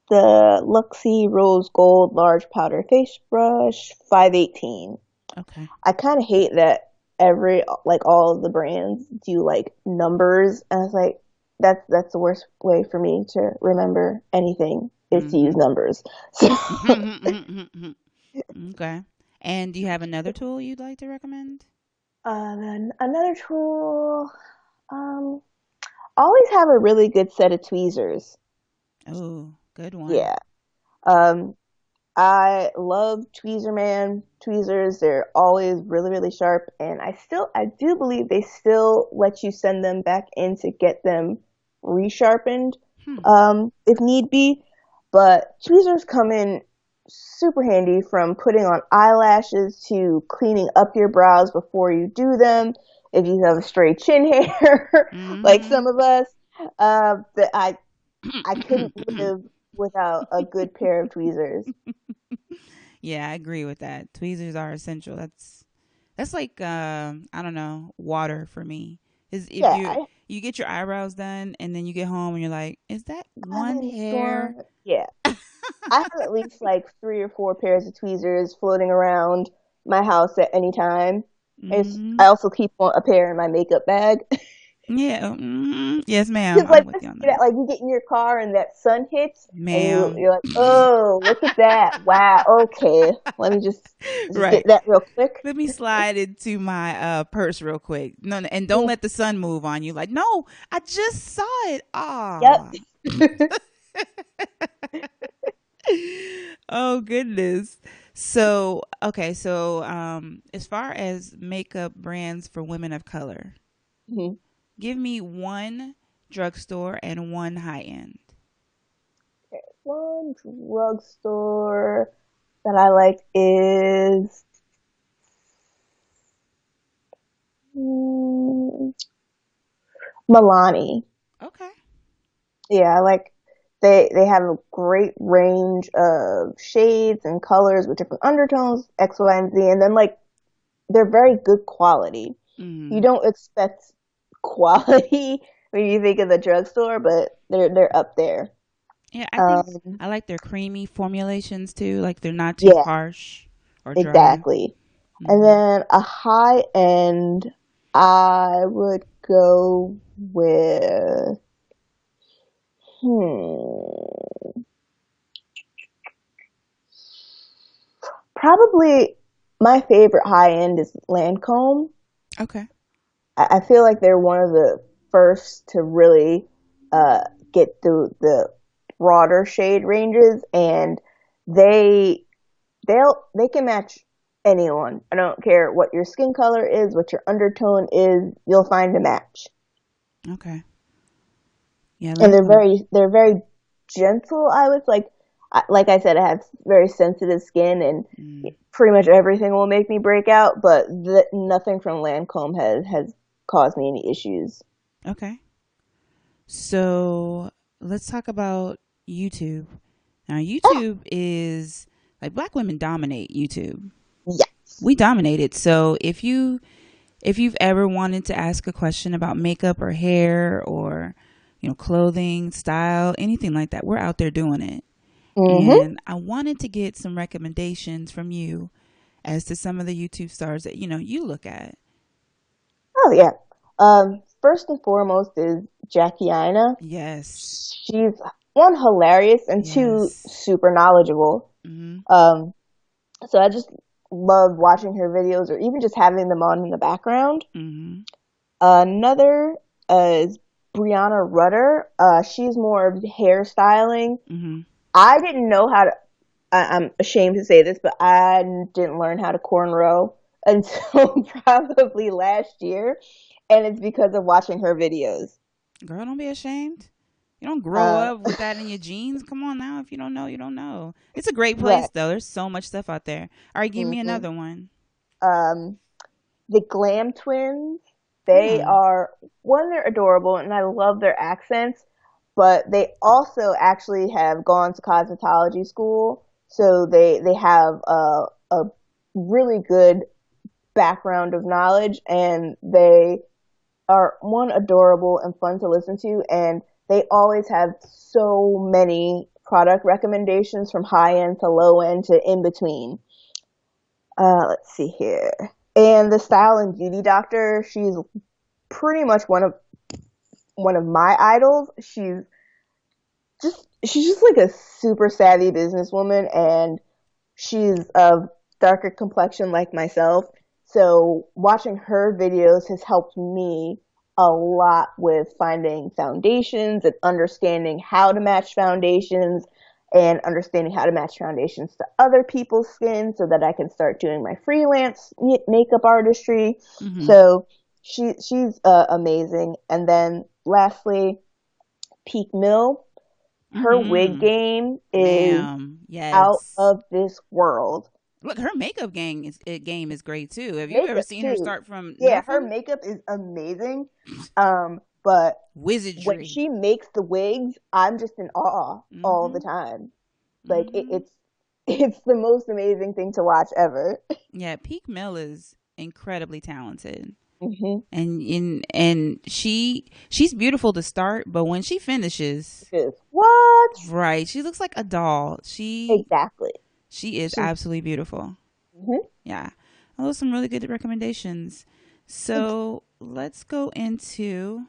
the Luxie Rose Gold Large Powder Face Brush 518. Okay. I kind of hate that all of the brands do like numbers, and I was like, that's the worst way for me to remember anything is to use numbers. So. Okay. And do you have another tool you'd like to recommend? Then another tool, always have a really good set of tweezers. Oh, good one. Yeah. I love Tweezerman tweezers. They're always really, really sharp, and I do believe they still let you send them back in to get them resharpened, if need be. But tweezers come in super handy, from putting on eyelashes to cleaning up your brows before you do them. If you have a stray chin hair, like some of us, that I couldn't live without a good pair of tweezers. Yeah, I agree with that. Tweezers are essential. That's like I don't know, water for me. Is if you get your eyebrows done and then you get home and you're like, is that one hair? Yeah. I have at least like 3 or 4 pairs of tweezers floating around my house at any time. I also keep a pair in my makeup bag. Yeah. Yes, ma'am. Because like, I'm with you on that. like you get in your car and that sun hits, Ma'am. and you're like, oh, look at that! Wow. Okay, let me just get that real quick. Let me slide into my purse real quick. No, and don't let the sun move on you. Like, no, I just saw it. Ah. Yep. Oh goodness. So okay, so as far as makeup brands for women of color, give me one drugstore and one high end. Okay, one drugstore that I like is Milani. Okay. Yeah, I like. They have a great range of shades and colors with different undertones, X, Y, and Z, and then like they're very good quality. You don't expect quality when you think of the drugstore, but they're up there. Yeah, I think I like their creamy formulations too. Like they're not too harsh or dry. Exactly. And then a high end, I would go with. Probably my favorite high end is Lancome. Okay. I feel like they're one of the first to really get the broader shade ranges, and they can match anyone. I don't care what your skin color is, what your undertone is, you'll find a match. Okay. Yeah, and they're very gentle. I was like I said, I have very sensitive skin, and pretty much everything will make me break out. But nothing from Lancome has caused me any issues. Okay, so let's talk about YouTube. Now, YouTube is like Black women dominate YouTube. Yes, we dominate it. So if you've ever wanted to ask a question about makeup or hair or clothing, style, anything like that. We're out there doing it. Mm-hmm. And I wanted to get some recommendations from you as to some of the YouTube stars that, you look at. Oh yeah. First and foremost is Jackie Aina. Yes. She's one, hilarious, and two, Yes. super knowledgeable. Mm-hmm. So I just love watching her videos, or even just having them on in the background. Mm-hmm. Another is Brianna Rutter. She's more of hairstyling. Mm-hmm. I didn't know how to. I'm ashamed to say this, but I didn't learn how to cornrow until probably last year, and it's because of watching her videos. Girl, don't be ashamed. You don't grow up with that in your genes. Come on now. If you don't know, you don't know. It's a great place, Right. though. There's so much stuff out there. All right, give me Mm-hmm. another one. The Glam Twins. They are, one, they're adorable, and I love their accents, but they also actually have gone to cosmetology school, so they have a really good background of knowledge, and they are, one, adorable and fun to listen to, and they always have so many product recommendations from high end to low end to in between. Let's see here. And the Style and Beauty Doctor, she's pretty much one of my idols. She's just like a super savvy businesswoman, and she's of darker complexion like myself. So watching her videos has helped me a lot with finding foundations and understanding how to match foundations, and understanding how to match foundations to other people's skin, so that I can start doing my freelance makeup artistry. Mm-hmm. So she's amazing. And then lastly, Peak Mill. Her wig game is Yes. out of this world. Look, her makeup game is great too. Have you ever seen her start from Yeah, her nothing? makeup is amazing. But Wizardry. when she makes the wigs, I'm just in awe all the time. Like it's the most amazing thing to watch ever. Yeah, Peak Mill is incredibly talented. Mm-hmm. And she's beautiful to start, but when she finishes, What? right, she looks like a doll. Exactly. She is absolutely beautiful. Mm-hmm. Yeah, those are some really good recommendations. So let's go into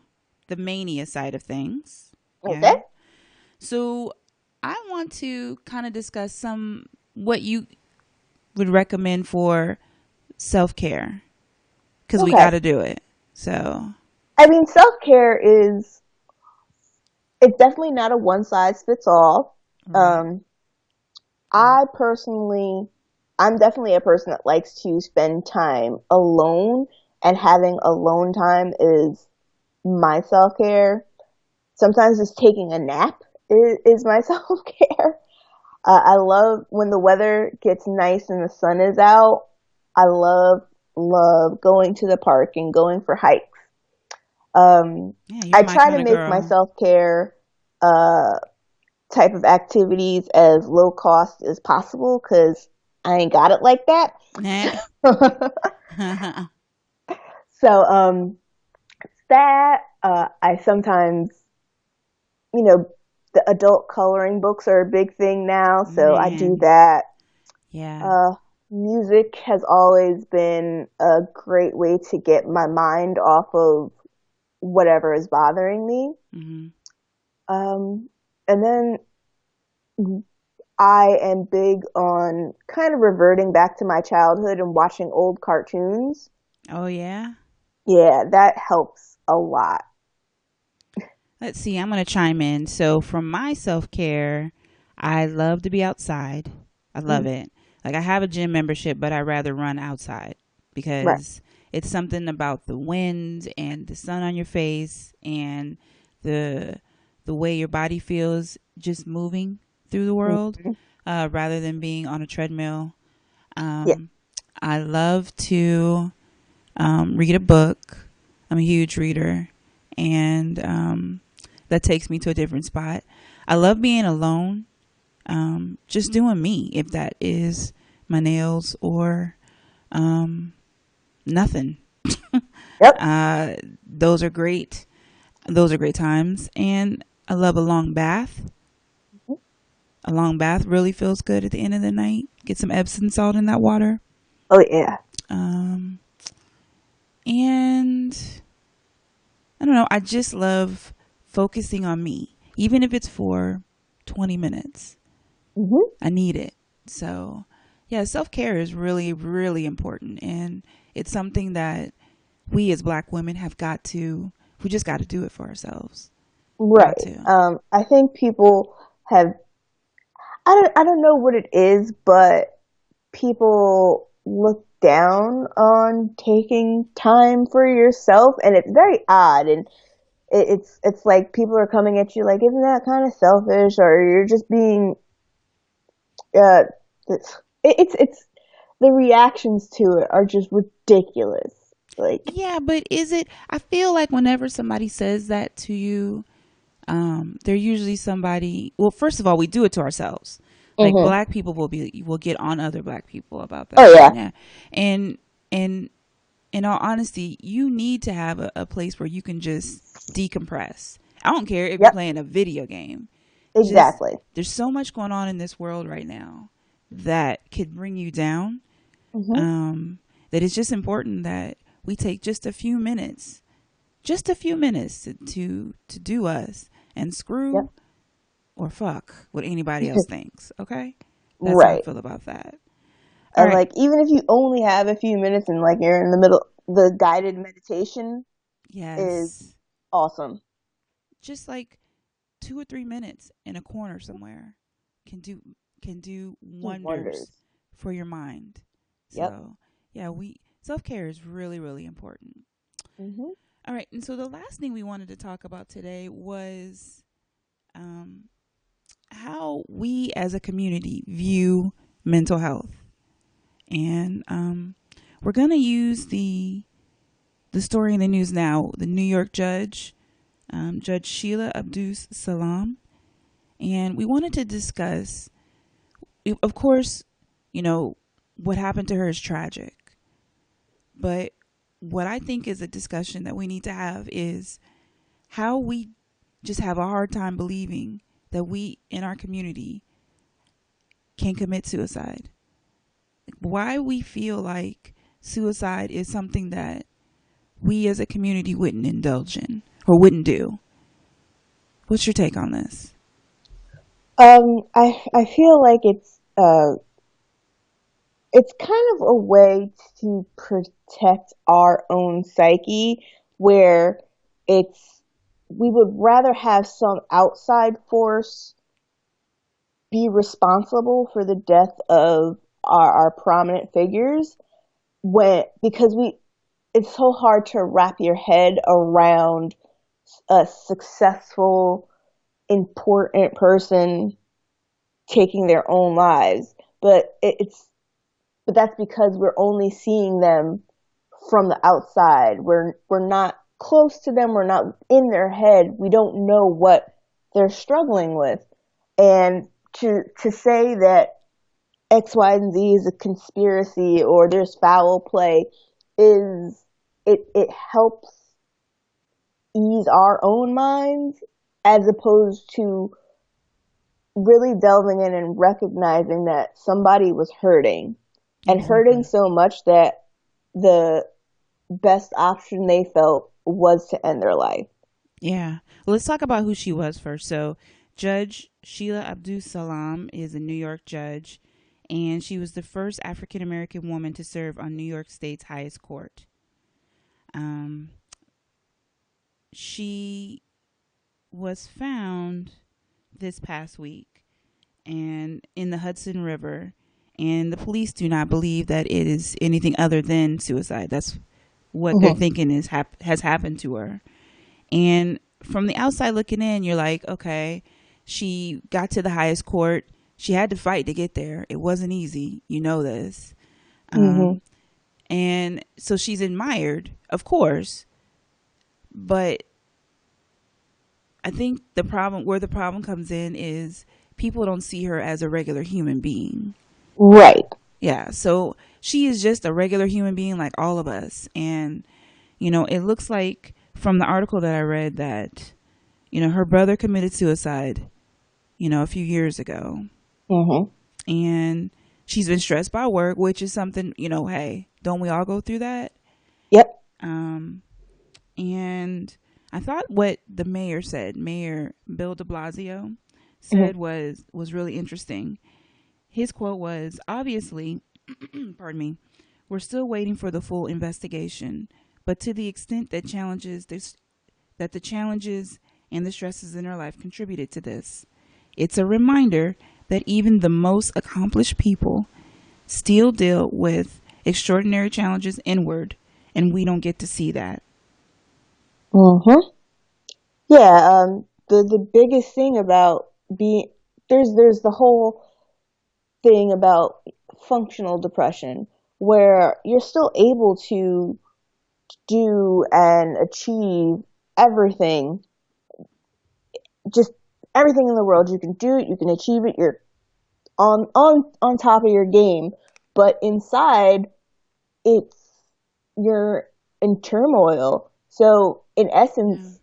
the mania side of things. Okay. Yeah. So I want to kind of discuss what you would recommend for self-care, because we got to do it. So I mean, self-care it's definitely not a one size fits all. Right. I'm definitely a person that likes to spend time alone, and having alone time is my self-care. Sometimes just taking a nap is my self-care. I love when the weather gets nice and the sun is out. I love going to the park and going for hikes. I try to make my self-care type of activities as low cost as possible, because I ain't got it like that. So that I sometimes, the adult coloring books are a big thing now, so I do that. Yeah. Music has always been a great way to get my mind off of whatever is bothering me. Mm-hmm. And then I am big on kind of reverting back to my childhood and watching old cartoons. Oh, yeah? Yeah, that helps a lot. Let's see, I'm going to chime in. So from my self-care, I love to be outside. I love it. Like, I have a gym membership, but I rather run outside, because it's something about the wind and the sun on your face and the way your body feels just moving through the world, rather than being on a treadmill. I love to read a book. I'm a huge reader, and that takes me to a different spot. I love being alone, just doing me, if that is my nails or nothing. Yep. Those are great. Those are great times. And I love a long bath. A long bath really feels good at the end of the night. Get some Epsom salt in that water. Oh yeah. Um, and I don't know. I just love focusing on me, even if it's for 20 minutes. Mm-hmm. I need it. So, yeah, self care is really, really important. And it's something that we as Black women we just got to do it for ourselves. Right. Got to. I think people have, I don't know what it is, but people look down on taking time for yourself, and it's very odd. And it's like people are coming at you like, isn't that kind of selfish, or you're just being, uh, it's the reactions to it are just ridiculous. Like, Yeah, but I feel like whenever somebody says that to you, they're usually somebody. Well, first of all, we do it to ourselves. Like mm-hmm. Black people will get on other Black people about Oh that. yeah, Yeah, and in all honesty, you need to have a place where you can just decompress. I don't care if you're yep, playing a video game. Just exactly. there's so much going on in this world right now that could bring you down. Mm-hmm. Um, that it's just important that we take just a few minutes to do us and Yep. screw or fuck what anybody else thinks. Okay, that's how I Right. feel about that. All And right. like, even if you only have a few minutes and like you're in the middle, the guided meditation is Yes, awesome. just like 2 or 3 minutes in a corner somewhere can do Do wonders wonders. for your mind. Yep. So yeah, we self care is really, really important. Mm-hmm. All right, and so the last thing we wanted to talk about today was um, how we as a community view mental health, and we're gonna use the story in the news now. The New York judge, Judge Sheila Abdus Salam, and we wanted to discuss. Of course, you know what happened to her is tragic, but what I think is a discussion that we need to have is how we just have a hard time believing that we in our community can commit suicide. Why we feel like suicide is something that we as a community wouldn't indulge in or wouldn't do. What's your take on this? I feel like it's kind of a way to protect our own psyche, where it's we would rather have some outside force be responsible for the death of our prominent figures, when because we it's so hard to wrap your head around a successful, important person taking their own lives. But but that's because we're only seeing them from the outside. We're not close to them. We're not in their head. We don't know what they're struggling with. And to say that X, Y, and Z is a conspiracy or there's foul play is it helps ease our own minds, as opposed to really delving in and recognizing that somebody was hurting, and hurting Exactly. so much that the best option they felt was to end their life. Yeah. Well, let's talk about who she was first. So, Judge Sheila Abdus Salam is a New York judge, and she was the first African American woman to serve on New York State's highest court. Um, she was found this past week and in the Hudson River, and the police do not believe that it is anything other than suicide. That's what they're Mm-hmm. thinking has happened to her. And from the outside looking in, you're like, okay, she got to the highest court. She had to fight to get there. It wasn't easy. You know this. Mm-hmm. Um, and so she's admired, of course, but I think where the problem comes in is people don't see her as a regular human being. Right. Yeah, so she is just a regular human being like all of us. And, it looks like from the article that I read that, her brother committed suicide, a few years ago. Mm-hmm. And she's been stressed by work, which is something, hey, don't we all go through that? Yep. And I thought what the mayor said, Mayor Bill de Blasio, said Mm-hmm. was really interesting. His quote was, obviously, pardon me, we're still waiting for the full investigation, but to the extent that the challenges and the stresses in her life contributed to this, it's a reminder that even the most accomplished people still deal with extraordinary challenges inward, and we don't get to see that. Mm-hmm. Yeah. The biggest thing about being there's the whole thing about functional depression where you're still able to do and achieve everything, just everything in the world. You can do it, you can achieve it, you're on top of your game, but inside it's you're in turmoil. So in essence,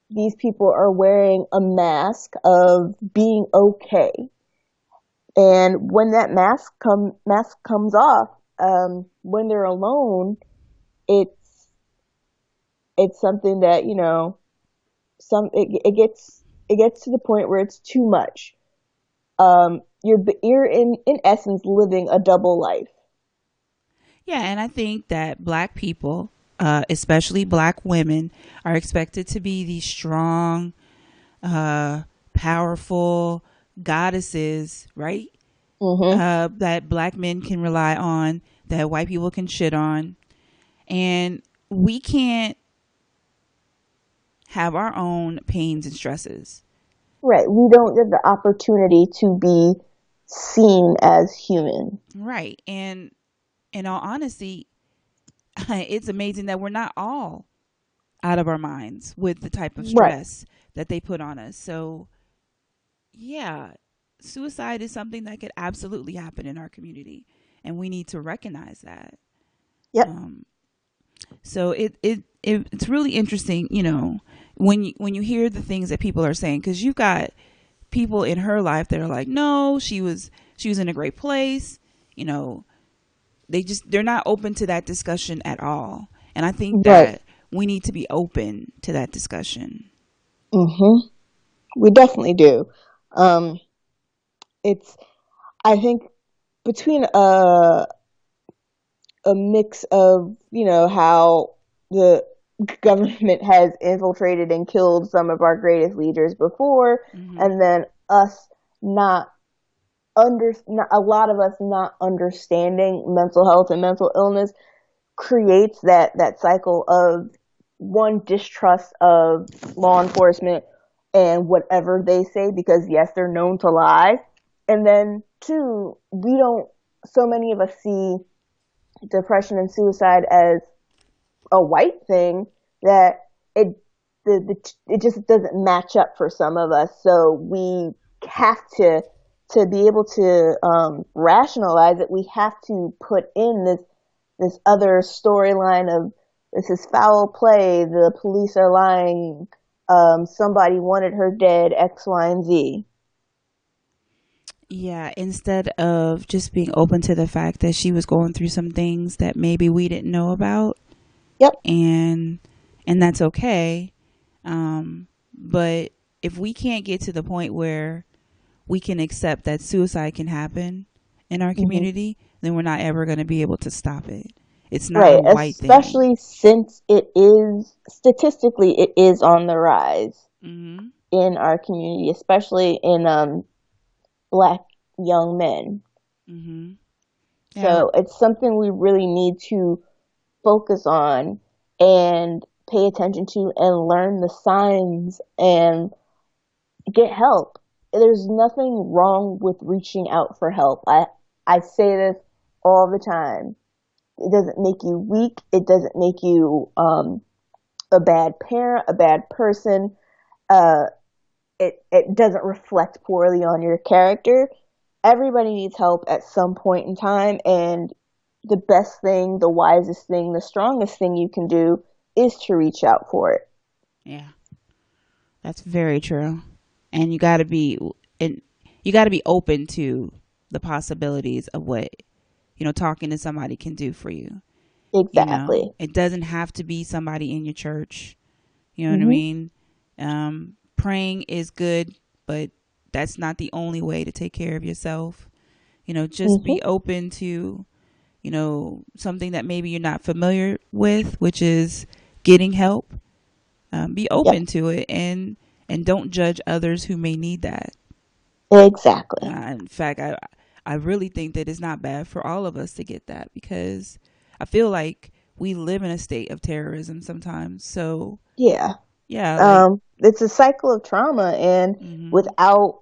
these people are wearing a mask of being okay. And when that mask comes off, when they're alone, it's something that it gets to the point where it's too much. You're in essence living a double life. Yeah, and I think that Black people, especially Black women, are expected to be these strong, powerful goddesses, right? Mm-hmm. That Black men can rely on, that white people can shit on. And we can't have our own pains and stresses. Right. We don't get the opportunity to be seen as human. Right. And in all honesty, it's amazing that we're not all out of our minds with the type of Right. stress that they put on us. So, yeah, suicide is something that could absolutely happen in our community, and we need to recognize that. Yep. So it's really interesting, when you hear the things that people are saying, because you've got people in her life that are like, no, she was in a great place, they're not open to that discussion at all, and I think Right. that we need to be open to that discussion. Mm-hmm. We definitely do. Um, it's I think between a mix of how the government has infiltrated and killed some of our greatest leaders before, Mm-hmm. and then us not a lot of us not understanding mental health and mental illness creates that cycle of one, distrust of law enforcement and whatever they say, because yes, they're known to lie, and then two, we don't so many of us see depression and suicide as a white thing that it just doesn't match up for some of us. So we have to be able to rationalize it. We have to put in this other storyline of this is foul play. The police are lying. Somebody wanted her dead. X, Y, and Z. Yeah, instead of just being open to the fact that she was going through some things that maybe we didn't know about, Yep. and that's okay. But if we can't get to the point where we can accept that suicide can happen in our Mm-hmm. community, then we're not ever going to be able to stop it. It's not a Right. white thing. Especially since it is statistically it is on the rise Mm-hmm. in our community, especially in Black young men. Mm-hmm. Yeah. So it's something we really need to focus on and pay attention to and learn the signs and get help. There's nothing wrong with reaching out for help. I say this all the time. It doesn't make you weak. It doesn't make you a bad parent, a bad person. Uh, it doesn't reflect poorly on your character. Everybody needs help at some point in time, and the best thing, the wisest thing, the strongest thing you can do is to reach out for it. Yeah, that's very true. And you got to be open to the possibilities of what, talking to somebody can do for you. Exactly. It doesn't have to be somebody in your church. You know what I Hmm. mean? Praying is good, but that's not the only way to take care of yourself. Just Hmm. be open to, something that maybe you're not familiar with, which is getting help. Be Yep. open to it, and don't judge others who may need that. Exactly. In fact, I really think that it's not bad for all of us to get that, because I feel like we live in a state of terrorism sometimes. So Yeah. yeah, like It's a cycle of trauma, and hmm without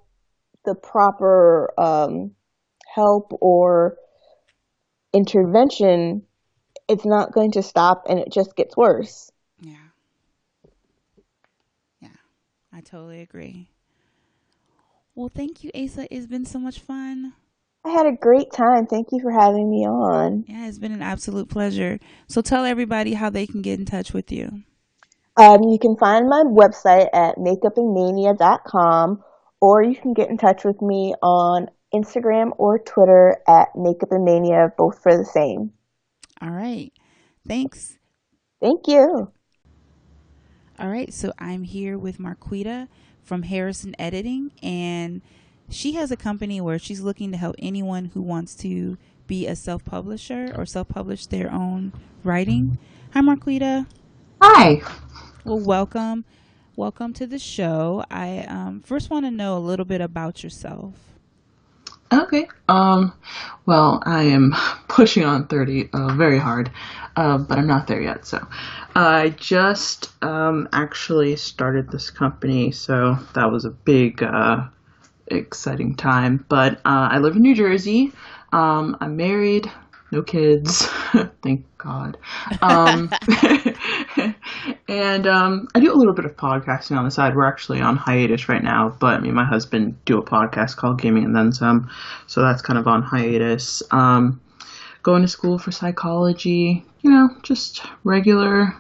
the proper help or intervention, it's not going to stop, and it just gets worse. yeah, yeah, I totally agree. Well, thank you, Asa. It's been so much fun. I had a great time. Thank you for having me on. Yeah, it's been an absolute pleasure. So tell everybody how they can get in touch with you. You can find my website at makeupandmania.com, or you can get in touch with me on Instagram or Twitter at makeupandmania, both for the same. All right. Thanks. Thank you. All right. So I'm here with Marquita from Harrison Editing, and she has a company where she's looking to help anyone who wants to be a self publisher or self publish their own writing. Hi, Marquita. Hi. Well, welcome. Welcome to the show. I first want to know a little bit about yourself. Okay. Well, I am pushing on 30 very hard, but I'm not there yet. So I just actually started this company, so that was a big, exciting time. But I live in New Jersey. I'm married, no kids, thank God. Um, and I do a little bit of podcasting on the side. We're actually on hiatus right now, but me and my husband do a podcast called Gaming and Then Some, so that's kind of on hiatus. Going to school for psychology, just regular,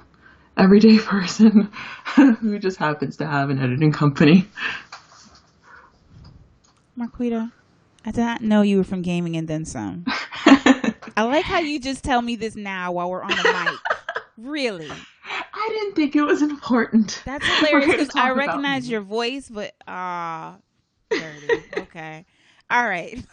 everyday person who just happens to have an editing company. Marquita, I did not know you were from Gaming and Then Some. I like how you just tell me this now while we're on the mic. Really? I didn't think it was important. That's We're hilarious here to because I talk about recognize me. your voice, but dirty. Okay. All right.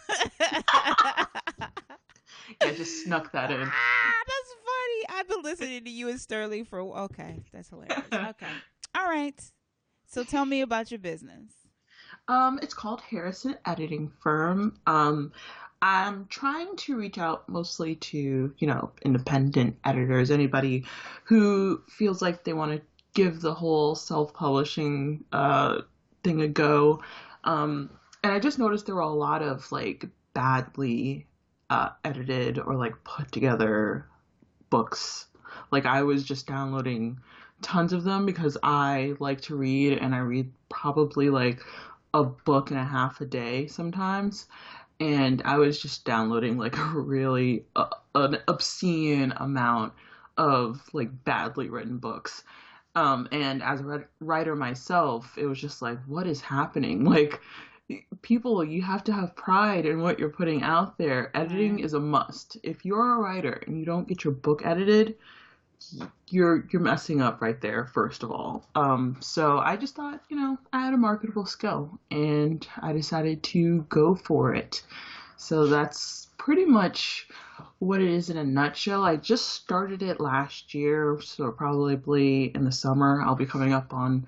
Yeah, just snuck that in. That's funny. I've been listening to you and Sterling for okay. That's hilarious. Okay. All right. So tell me about your business. It's called Harrison Editing Firm. I'm trying to reach out mostly to, independent editors, anybody who feels like they want to give the whole self-publishing thing a go. And I just noticed there were a lot of like badly edited or like put together books. Like I was just downloading tons of them because I like to read, and I read probably like a book and a half a day sometimes. And I was just downloading like a really an obscene amount of like badly written books. And as a writer myself, it was just like, what is happening? Like, people, you have to have pride in what you're putting out there. Editing Right. is a must. If you're a writer and you don't get your book edited, you're messing up right there, first of all. So I just thought, I had a marketable skill, and I decided to go for it. So that's pretty much what it is in a nutshell. I just started it last year, so probably in the summer. I'll be coming up on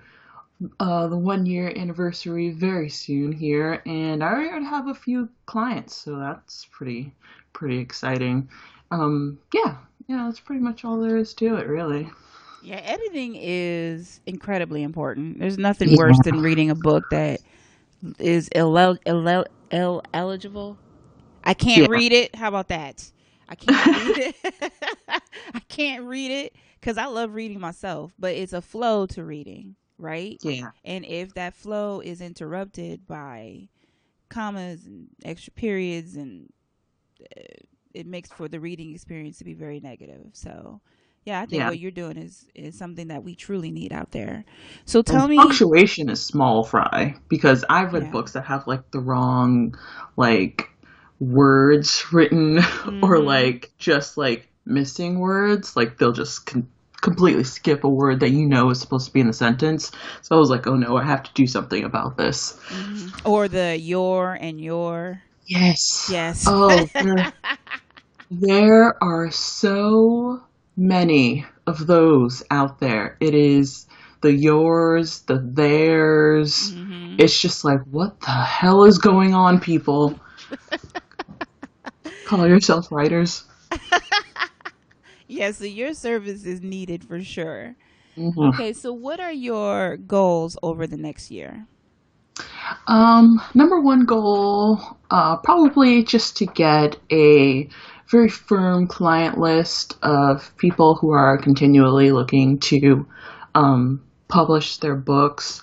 the 1 year anniversary very soon here, and I already have a few clients, so that's pretty exciting. Yeah, that's pretty much all there is to it, really. Yeah, editing is incredibly important. There's nothing worse Yeah. than reading a book that is eligible. I can't Yeah. read it. How about that? I can't read it. I can't read it because I love reading myself, but it's a flow to reading, right? Yeah. And if that flow is interrupted by commas and extra periods, and it makes for the reading experience to be very negative. So, Yeah, I think Yeah. what you're doing is something that we truly need out there. So And tell me, punctuation is small fry because I've read yeah. books that have like the wrong like words written or Mm-hmm. like just like missing words. Like they'll just completely skip a word that you know is supposed to be in the sentence. So I was like, oh no, I have to do something about this. Mm-hmm. Or the your and your. Yes. Yes. Oh, there are so many of those out there. It is the yours, the theirs. Mm-hmm. It's just like, what the hell is going on, people? Call yourself writers. Yeah, so your service is needed for sure. Hmm. Okay, so what are your goals over the next year? Number one goal, probably just to get a very firm client list of people who are continually looking to publish their books.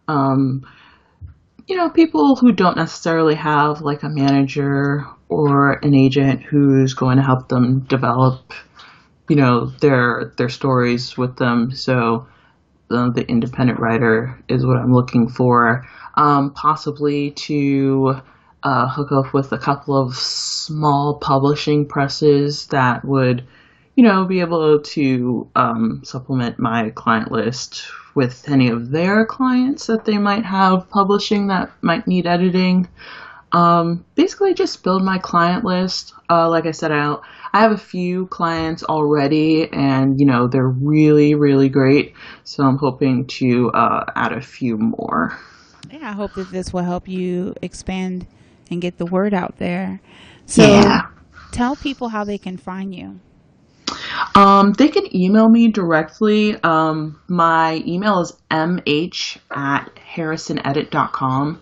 Um, people who don't necessarily have like a manager or an agent who's going to help them develop, their stories with them. So the independent writer is what I'm looking for. Possibly to hook up with a couple of small publishing presses that would, be able to supplement my client list with any of their clients that they might have publishing that might need editing. Basically just build my client list. Like I said, I have a few clients already and, they're really, really great. So I'm hoping to add a few more. Yeah, I hope that this will help you expand and get the word out there. So Yeah. tell people how they can find you. They can email me directly. My email is mh@harrisonedit.com.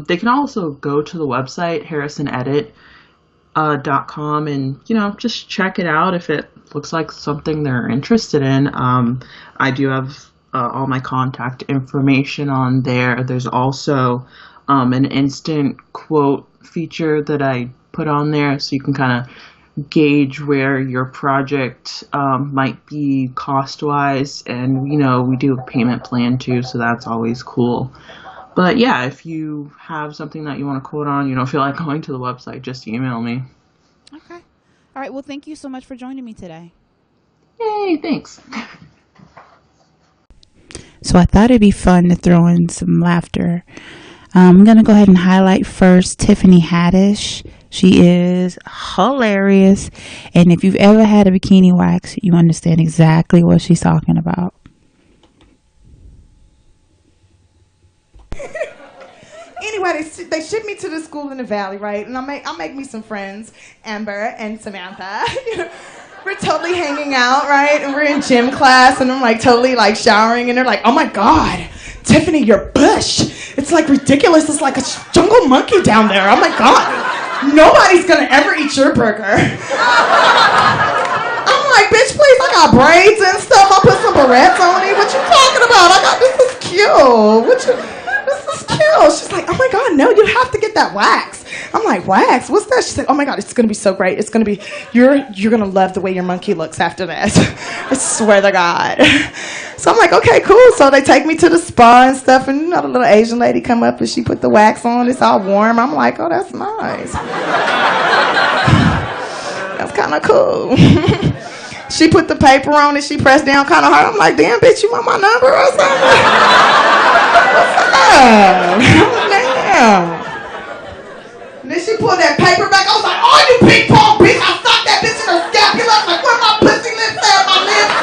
They can also go to the website, harrisonedit.com, and, just check it out if it looks like something they're interested in. I do have all my contact information on there. There's also an instant quote feature that I put on there so you can kind of gauge where your project might be cost-wise, and we do a payment plan too, so that's always cool. But yeah, if you have something that you want to quote on, you don't feel like going to the website, just email me. Okay. All right. Well, thank you so much for joining me today. Yay, thanks. So I thought it'd be fun to throw in some laughter. I'm going to go ahead and highlight first Tiffany Haddish. She is hilarious. And if you've ever had a bikini wax, you understand exactly what she's talking about. Anyway, they shipped me to the school in the valley, right? And I'll make me some friends, Amber and Samantha. We're totally hanging out, right? And we're in gym class, and I'm like totally like showering, and they're like, "Oh my God, Tiffany, your bush! It's like ridiculous. It's like a jungle monkey down there. Oh my God, nobody's gonna ever eat your burger." I'm like, "Bitch, please, I got braids and stuff. I'll put some barrettes on it. What you talking about? This is cute. This is cute." She's like, "Oh my God, no, you have to get that wax." I'm like, "Wax? What's that?" She's like, "Oh my God, it's gonna be so great. It's gonna be, you're gonna love the way your monkey looks after that." I swear to God. So I'm like, "Okay, cool." So they take me to the spa and stuff, and the little Asian lady come up and she put the wax on. It's all warm. I'm like, "Oh, that's nice." That's kind of cool. She put the paper on and she pressed down kind of hard. I'm like, "Damn, bitch, you want my number or something?" Damn. And then she pulled that paper back. I was like, "Oh, you ping pong bitch." I stuck that bitch in her scapula. I was like, "Where my pussy lips at? My lips?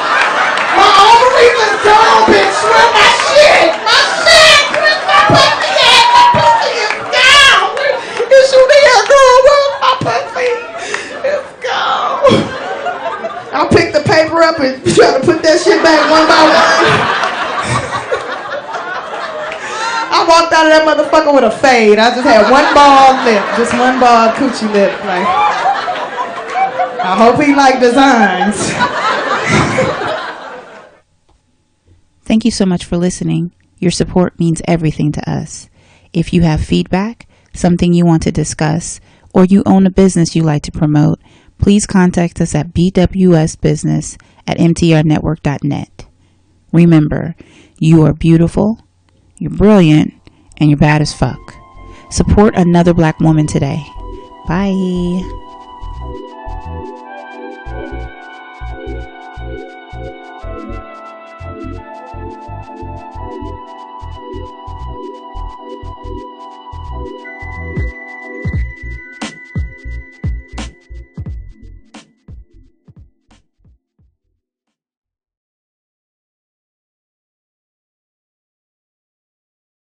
My ovaries is gone, bitch. Where my shit? My shit? Where's my pussy at? My pussy is gone. Is you there, girl? Where's my pussy? It's gone." I picked the paper up and try to put that shit back one by one. I walked out of that motherfucker with a fade. I just had one bald lip, just one bald coochie lip. Like, I hope he like designs. Thank you so much for listening. Your support means everything to us. If you have feedback, something you want to discuss, or you own a business you like to promote, please contact us at bwsbusiness at mtrnetwork.net. Remember, you are beautiful, you're brilliant, and you're bad as fuck. Support another black woman today. Bye.